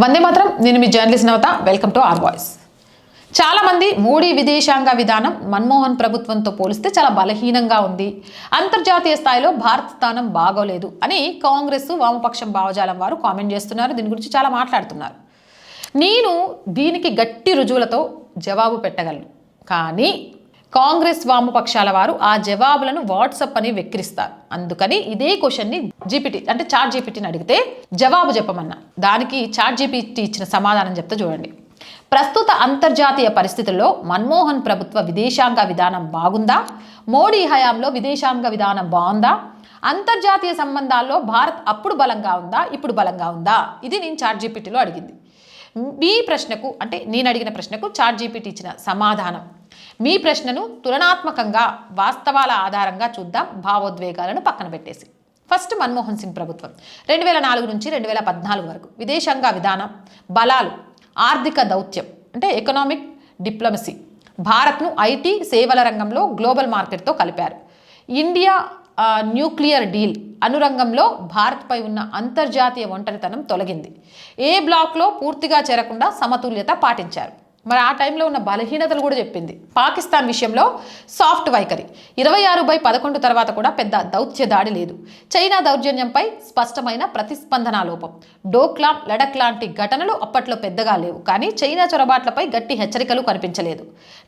వందే మాత్రం. నేను మీ journalist Navata. Welcome to our voice. చాలా మంది మోడీ విదేశాంగ విధానం మన్మోహన్ ప్రభుత్వంతో పోలిస్తే చాలా బలహీనంగా ఉంది, అంతర్జాతీయ స్థాయిలో భారత స్థానం బాగోలేదు అని కాంగ్రెస్ వామపక్షం భావజాలం వారు కామెంట్ చేస్తున్నారు. దీని గురించి చాలా మాట్లాడుతున్నారు. నేను దీనికి గట్టి రుజువులతో జవాబు పెట్టగలను, కానీ కాంగ్రెస్ వామపక్షాల వారు ఆ జవాబులను వాట్సాప్ అని వెక్కిరిస్తారు. అందుకని ఇదే క్వశ్చన్ని జీపీటీ అంటే చాట్ జీపీటీని అడిగితే జవాబు చెప్పమన్నా. దానికి చాట్ జీపీటీ ఇచ్చిన సమాధానం చెప్తే చూడండి. ప్రస్తుత అంతర్జాతీయ పరిస్థితుల్లో మన్మోహన్ ప్రభుత్వ విదేశాంగ విధానం బాగుందా? మోడీ హయాంలో విదేశాంగ విధానం బాగుందా? అంతర్జాతీయ సంబంధాల్లో భారత్ అప్పుడు బలంగా ఉందా, ఇప్పుడు బలంగా ఉందా? ఇది నేను చాట్ జీపీటీలో అడిగింది. మీ ప్రశ్నకు అంటే నేను అడిగిన ప్రశ్నకు చాట్ జీపీటీ ఇచ్చిన సమాధానం. మీ ప్రశ్నను తులనాత్మకంగా వాస్తవాల ఆధారంగా చూద్దాం, భావోద్వేగాలను పక్కన పెట్టేసి. ఫస్ట్ మన్మోహన్ సింగ్ ప్రభుత్వం 2004 నుంచి 2014 వరకు విదేశాంగ విధానం, బలాలు, ఆర్థిక దౌత్యం అంటే ఎకనామిక్ డిప్లొమసీ, భారత్ను ఐటీ సేవల రంగంలో గ్లోబల్ మార్కెట్తో కలిపారు. ఇండియా న్యూక్లియర్ డీల్ అనురంగంలో భారత్పై ఉన్న అంతర్జాతీయ ఒంటరితనం తొలగింది. ఏ బ్లాక్లో పూర్తిగా చేరకుండా సమతుల్యత పాటించారు. మరి ఆ టైంలో ఉన్న బలహీనతలు కూడా చెప్పింది. పాకిస్తాన్ విషయంలో సాఫ్ట్ వైఖరి, 26/11 తర్వాత కూడా పెద్ద దౌత్య దాడి లేదు. చైనా దౌర్జన్యంపై స్పష్టమైన ప్రతిస్పందన లోపం. డోక్లాం, లడక్ లాంటి ఘటనలు అప్పట్లో పెద్దగా లేవు, కానీ చైనా చొరబాట్లపై గట్టి హెచ్చరికలు కనిపించలేదు.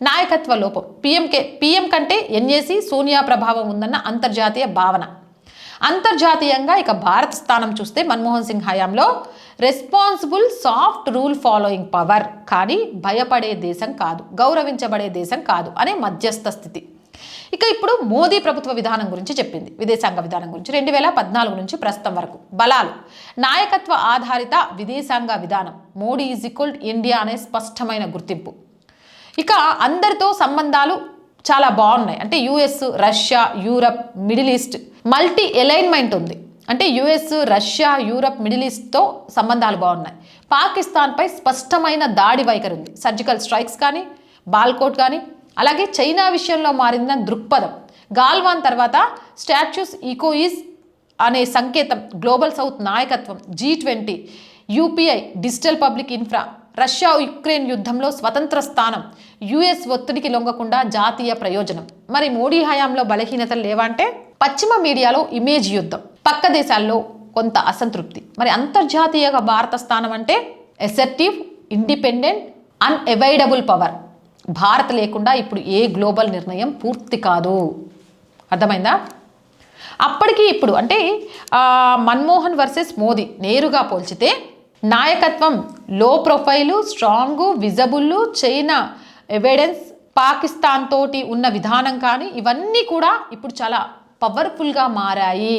నాయకత్వ లోపం, పీఎం కంటే ఎన్ఏసీ, సోనియా ప్రభావం ఉందన్న అంతర్జాతీయ భావన. అంతర్జాతీయంగా ఇక భారత్ స్థానం చూస్తే మన్మోహన్ సింగ్ హయాంలో responsible, soft rule following power, కానీ భయపడే దేశం కాదు, గౌరవించబడే దేశం కాదు అనే మధ్యస్థ స్థితి. ఇక ఇప్పుడు మోదీ ప్రభుత్వ విధానం గురించి చెప్పింది. విదేశాంగ విధానం గురించి 2014 నుంచి ప్రస్తుతం వరకు బలాలు, నాయకత్వ ఆధారిత విదేశాంగ విధానం, మోడీ ఈజ్ ఈక్వల్ ఇండియా అనే స్పష్టమైన గుర్తింపు. ఇక అందరితో సంబంధాలు చాలా బాగున్నాయి. అంటే US, Russia, Europe, middle east multi alignment ఉంది. అంటే యుఎస్, రష్యా, యూరప్, మిడిల్ ఈస్ట్తో సంబంధాలు బాగున్నాయి. పాకిస్తాన్పై స్పష్టమైన దాడి వైఖరి ఉంది. సర్జికల్ స్ట్రైక్స్ కానీ, బాల్కోట్ కానీ, అలాగే చైనా విషయంలో మారిన దృక్పథం. గాల్వాన్ తర్వాత స్టాట్యూస్ ఈకోయిస్ అనే సంకేతం, గ్లోబల్ సౌత్ నాయకత్వం, G20, UPI, digital public infra, Russia Ukraine యుద్ధంలో స్వతంత్ర స్థానం, యుఎస్ ఒత్తిడికి లొంగకుండా జాతీయ ప్రయోజనం. మరి మోడీ హయాంలో బలహీనతలు లేవంటే పశ్చిమ మీడియాలో ఇమేజ్ యుద్ధం, పక్క దేశాల్లో కొంత అసంతృప్తి. మరి అంతర్జాతీయ భారత స్థానం అంటే assertive, independent, unavoidable power. Bharat లేకుండా ఇప్పుడు ఏ గ్లోబల్ నిర్ణయం పూర్తి కాదు. అర్థమైందా? అప్పటికి ఇప్పుడు అంటే మన్మోహన్ వర్సెస్ మోదీ నేరుగా పోల్చితే నాయకత్వం లో profile, strong, visible, China evidence, Pakistan తోటి ఉన్న విధానం కానీ ఇవన్నీ కూడా ఇప్పుడు చాలా పవర్ఫుల్గా మారాయి.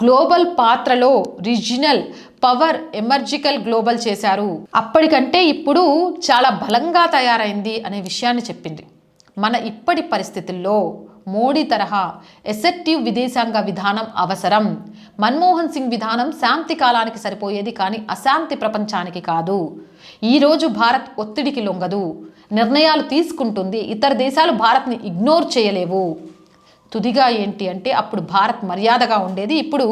గ్లోబల్ పాత్రలో రీజినల్ పవర్ ఎమర్జికల్ గ్లోబల్ చేశారు. అప్పటికంటే ఇప్పుడు చాలా బలంగా తయారైంది అనే విషయాన్ని చెప్పింది. మన ఇప్పటి పరిస్థితుల్లో మోడీ తరహా ఎసెప్టివ్ విదేశాంగ విధానం అవసరం. మన్మోహన్ సింగ్ విధానం శాంతి కాలానికి సరిపోయేది, కానీ అశాంతి ప్రపంచానికి కాదు. ఈరోజు భారత్ ఒత్తిడికి లొంగదు, నిర్ణయాలు తీసుకుంటుంది. ఇతర దేశాలు భారత్ని ఇగ్నోర్ చేయలేవు. తుదిగా ఏంటి అంటే అప్పుడు భారత్ మర్యాదగా ఉండేది, ఇప్పుడు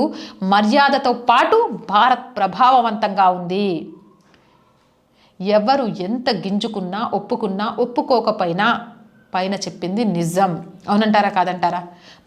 మర్యాదతో పాటు భారత్ ప్రభావవంతంగా ఉంది. ఎవరు ఎంత గింజుకున్నా, ఒప్పుకున్నా, ఒప్పుకోకపోయినా పైన చెప్పింది నిజం. అవునంటారా కాదంటారా?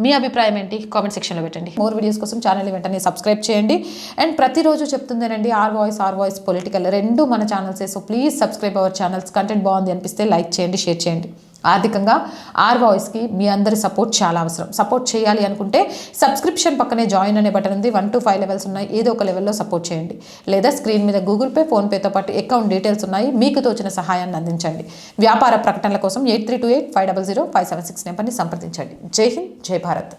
మీ అభిప్రాయం ఏంటి? కామెంట్ సెక్షన్లో పెట్టండి. మోర్ వీడియోస్ కోసం ఛానల్ని వెంటనే సబ్స్క్రైబ్ చేయండి. అండ్ ప్రతిరోజు చెప్తుందేనండి ఆర్ వాయిస్ పొలిటికల్ రెండు మన ఛానల్సే. So please subscribe our channels. Content బాగుంది అనిపిస్తే లైక్ చేయండి, షేర్ చేయండి. ఆర్థికంగా ఆర్ వాయిస్కి మీ అందరి సపోర్ట్ చాలా అవసరం. సపోర్ట్ చేయాలి అనుకుంటే సబ్స్క్రిప్షన్ పక్కనే జాయిన్ అనే బటన్ ఉంది. 1 to 5 లెవెల్స్ ఉన్నాయి. ఏదో ఒక లెవెల్లో సపోర్ట్ చేయండి. లేదా స్క్రీన్ మీద గూగుల్ పే, ఫోన్పేతో పాటు అకౌంట్ డీటెయిల్స్ ఉన్నాయి. మీకు తోచిన సహాయాన్ని అందించండి. వ్యాపార ప్రకటనల కోసం 8328500576 నెంబర్ని సంప్రదించండి. జై హింద్, జై భారత్.